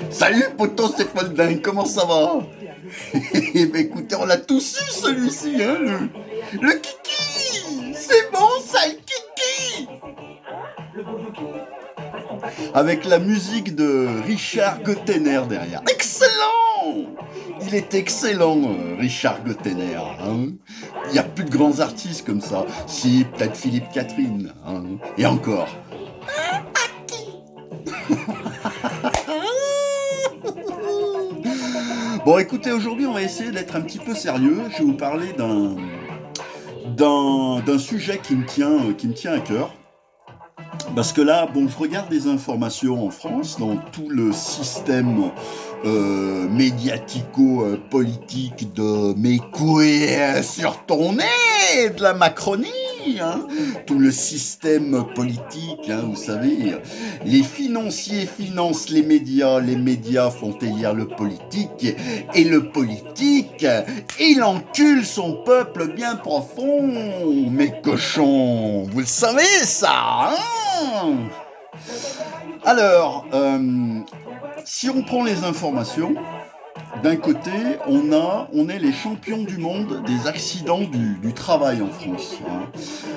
Salut poto, c'est Folding, comment ça va? Eh ben écoutez, on l'a tous eu celui-ci, hein, le kiki. C'est bon ça, le kiki. Avec la musique de Richard Gottener derrière. Excellent. Il est excellent, Richard Gottener. Hein. Il n'y a plus de grands artistes comme ça. Si, peut-être Philippe Catherine. Hein. Et encore. Bon, écoutez, aujourd'hui, on va essayer d'être un petit peu sérieux. Je vais vous parler d'un sujet qui me tient à cœur. Parce que là, bon, je regarde des informations en France dans tout le système médiatico-politique de mes couilles sur ton nez, de la Macronie, hein, tout le système politique, hein, vous savez, les financiers financent les médias font élire le politique, et le politique, il encule son peuple bien profond, mes cochons, vous le savez ça, hein? Alors, si on prend les informations, d'un côté, on est les champions du monde des accidents du travail en France. Hein.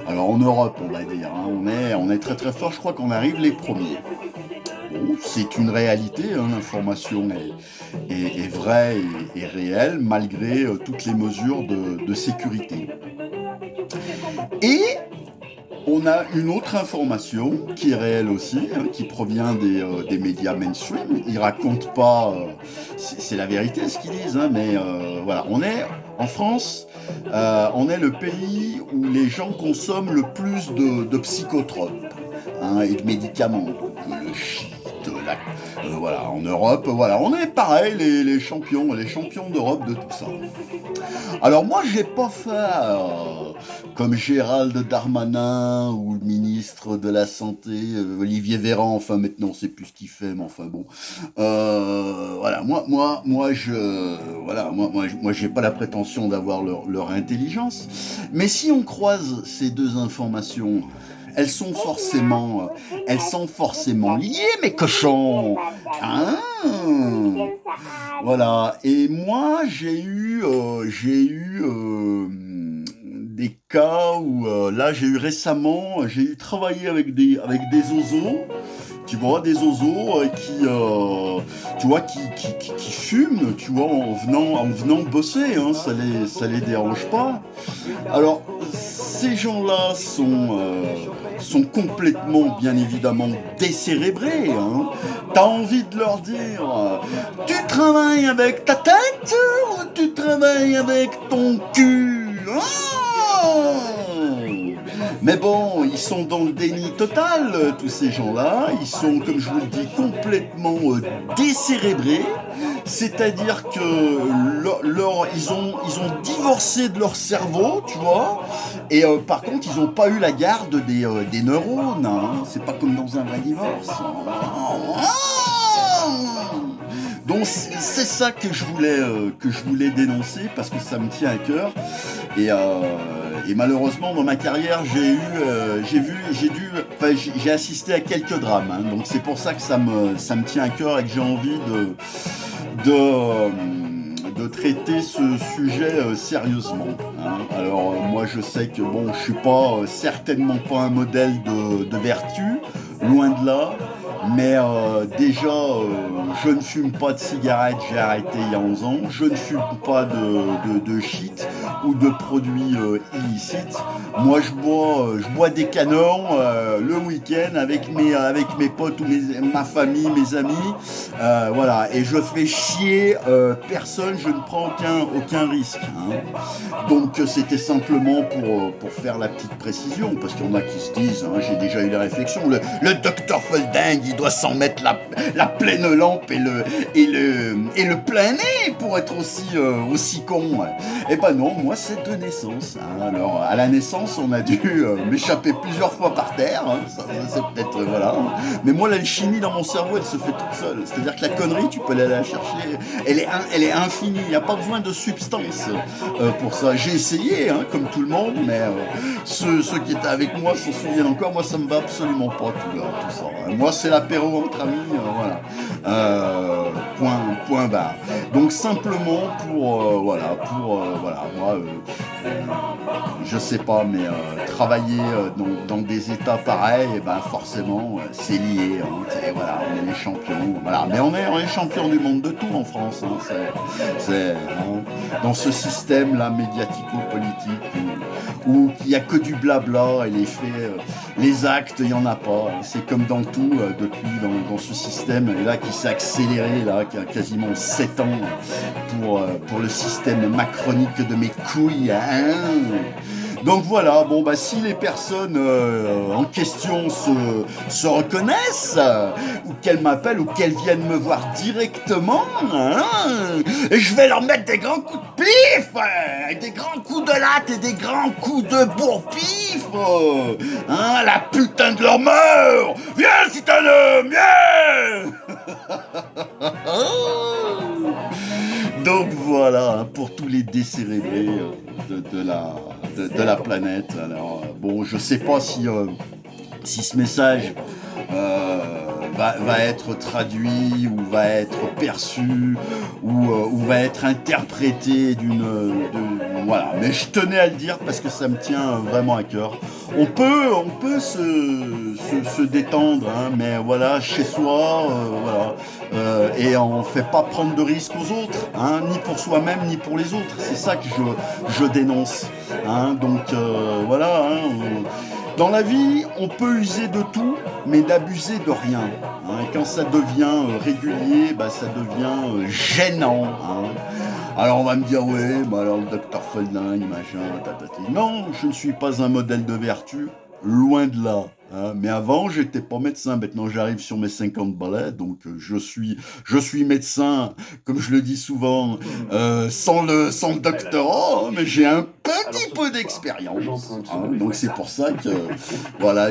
Alors en Europe, on va dire, hein, on est très très fort, je crois qu'on arrive les premiers. Bon, c'est une réalité, hein, l'information est vraie et réelle, malgré toutes les mesures de sécurité. Et on a une autre information qui est réelle aussi, hein, qui provient des médias mainstream. Ils racontent pas, c'est la vérité ce qu'ils disent, hein, mais voilà, on est en France, on est le pays où les gens consomment le plus de psychotropes, hein, et de médicaments, donc le shit, voilà, en Europe, voilà, on est pareil, les champions d'Europe de tout ça. Alors moi, j'ai pas fait comme Gérald Darmanin ou le ministre de la Santé, Olivier Véran, enfin maintenant on sait plus ce qu'il fait, mais enfin bon. Voilà, moi j'ai pas la prétention d'avoir leur intelligence, mais si on croise ces deux informations, elles sont forcément liées, mes cochons. Hein? Voilà. Et moi, j'ai eu des cas où là, j'ai eu travaillé avec des oiseaux. Tu vois, des oiseaux qui fument, tu vois, en venant bosser, hein, ça les dérange pas. Alors, ces gens-là sont complètement, bien évidemment, décérébrés, hein. T'as envie de leur dire, tu travailles avec ta tête ou tu travailles avec ton cul, hein? Mais bon, ils sont dans le déni total, tous ces gens-là. Ils sont, comme je vous le dis, complètement décérébrés. C'est-à-dire que ils ont divorcé de leur cerveau, tu vois. Et par contre, ils n'ont pas eu la garde des neurones. Hein. C'est pas comme dans un vrai divorce. Donc c'est ça que je voulais dénoncer parce que ça me tient à cœur. Et malheureusement dans ma carrière j'ai assisté à quelques drames, hein. Donc c'est pour ça que ça me tient à cœur et que j'ai envie de traiter ce sujet sérieusement, hein. Alors moi je sais que bon, je suis pas certainement pas un modèle de vertu, loin de là. Mais déjà, je ne fume pas de cigarettes, j'ai arrêté il y a 11 ans. Je ne fume pas de shit ou de produits illicites. Moi, je bois des canons le week-end avec mes potes ou ma famille, mes amis. Voilà, et je fais chier personne, je ne prends aucun risque. Hein. Donc, c'était simplement pour faire la petite précision, parce qu'il y en a qui se disent, hein, j'ai déjà eu la réflexion, le docteur Folding, il doit s'en mettre la pleine lampe et le plein nez pour être aussi con. Eh ben non, moi c'est de naissance. Hein. Alors à la naissance, on a dû m'échapper plusieurs fois par terre. Hein. Ça, c'est peut-être voilà. Mais moi l'alchimie dans mon cerveau, elle se fait toute seule. C'est-à-dire que la connerie, tu peux aller la chercher. Elle est infinie. Il n'y a pas besoin de substance pour ça. J'ai essayé, hein, comme tout le monde, mais ceux qui étaient avec moi s'en souviennent encore. Moi, ça me va absolument pas tout ça. Moi, c'est l'apéro entre amis, voilà. Point barre. Donc simplement moi, je sais pas, mais travailler dans des états pareils, et ben forcément, c'est lié. Hein, voilà, on est les champions. Voilà, mais on est champions du monde de tout en France. Hein, dans ce système-là médiatico-politique où il n'y a que du blabla et les faits, les actes, il n'y en a pas. C'est comme dans tout depuis dans ce système-là qui s'est accéléré, là, qui a quasiment 7 ans pour le système macronique de mes couilles. Hein. Donc voilà, bon bah si les personnes en question se reconnaissent, ou qu'elles m'appellent, ou qu'elles viennent me voir directement, hein, et je vais leur mettre des grands coups de pif, des grands coups de latte et des grands coups de bourre-pif, hein, la putain de leur mort. Viens si t'as un homme, viens. Donc voilà, hein, pour tous les décérébrés de la planète. Alors bon, je sais pas si ce message va être traduit ou va être perçu ou va être interprété voilà. Mais je tenais à le dire parce que ça me tient vraiment à cœur. On peut se détendre, hein, mais voilà, chez soi, voilà, et on fait pas prendre de risques aux autres, hein, ni pour soi-même ni pour les autres. C'est ça que je dénonce. Hein, donc voilà. Hein, dans la vie, on peut user de tout, mais d'abuser de rien. Hein. Et quand ça devient régulier, bah, ça devient gênant. Hein. Alors on va me dire, ouais, bah alors le docteur Felding, machin, tatati. Non, je ne suis pas un modèle de vertu, loin de là. Hein. Mais avant, j'étais pas médecin. Maintenant, j'arrive sur mes 50 balais, donc je suis médecin, comme je le dis souvent, sans le doctorat, hein, mais j'ai un petit peu d'expérience. Hein. Donc c'est pour ça que, voilà,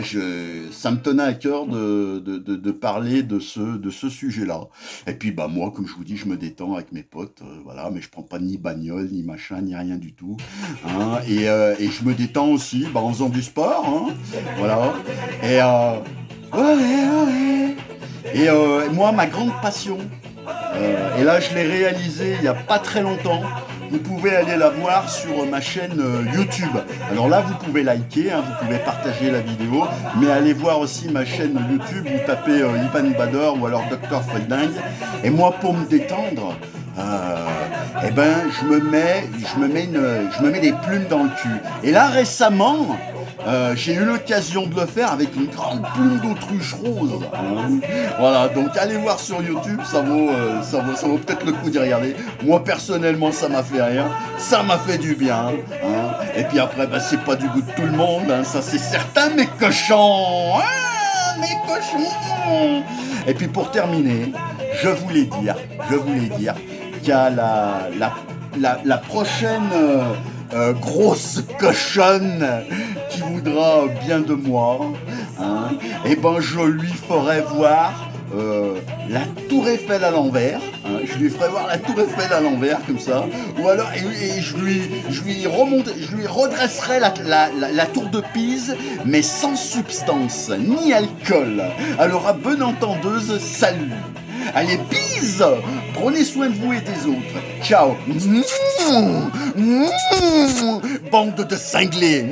ça me tenait à cœur de parler de ce sujet-là. Et puis, bah moi, comme je vous dis, je me détends avec mes potes, voilà, mais je prends pas ni bagnole, ni machin, ni rien du tout. Hein. Et je me détends aussi, bah, en faisant du sport, hein, voilà. Et ouais. Et moi, ma grande passion, et là je l'ai réalisé il n'y a pas très longtemps, vous pouvez aller la voir sur ma chaîne YouTube. Alors là, vous pouvez liker, hein, vous pouvez partager la vidéo, mais allez voir aussi ma chaîne YouTube, vous tapez Ivan Bader ou alors Dr Felding. Et moi, pour me détendre, eh ben, je me mets des plumes dans le cul. Et là, récemment, j'ai eu l'occasion de le faire avec une grande plume d'autruche rose. Hein. Voilà, donc allez voir sur YouTube, ça vaut peut-être le coup d'y regarder. Moi personnellement, ça m'a fait rien, ça m'a fait du bien. Hein. Et puis après, bah, c'est pas du goût de tout le monde, hein. Ça c'est certain, mes cochons. Ah, mes cochons. Et puis pour terminer, je voulais dire qu'il y a la prochaine grosse cochonne qui voudra bien de moi, hein, et ben je lui ferai voir la Tour Eiffel à l'envers, hein, je lui ferai voir la Tour Eiffel à l'envers comme ça, ou alors et je lui redresserai la Tour de Pise, mais sans substance ni alcool. Alors à bonne entendeuse, salut. Allez, bise. Prenez soin de vous et des autres. Ciao. Bande de cinglés.